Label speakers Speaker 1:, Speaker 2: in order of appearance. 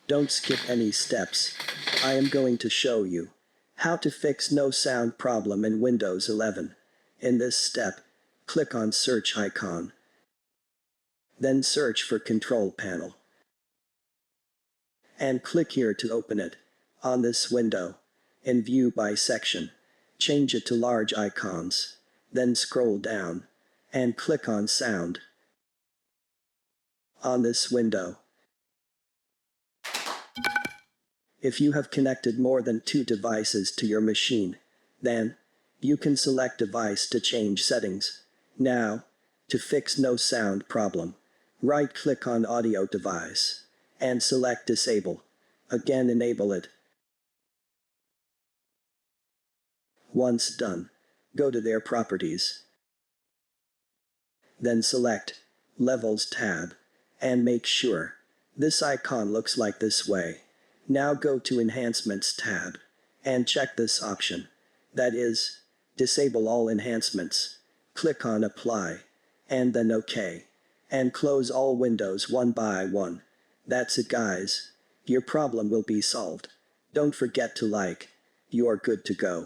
Speaker 1: Don't skip any steps. I am going to show you how to fix no sound problem in Windows 11. In this step, click on Search icon. Then search for Control Panel. And click here to open it. On this window, in View by Section, change it to Large Icons. Then scroll down and click on Sound. On this window, if you have connected more than 2 devices to your machine, then you can select Device to change settings. Now, to fix no sound problem, right-click on Audio Device and select Disable. Again, enable it. Once done, go to their Properties. Then select Levels tab and make sure this icon looks like this way. Now go to Enhancements tab and check this option. That is, disable all enhancements. Click on Apply and then OK. And close all windows one by one. That's it, guys. Your problem will be solved. Don't forget to like. You're good to go.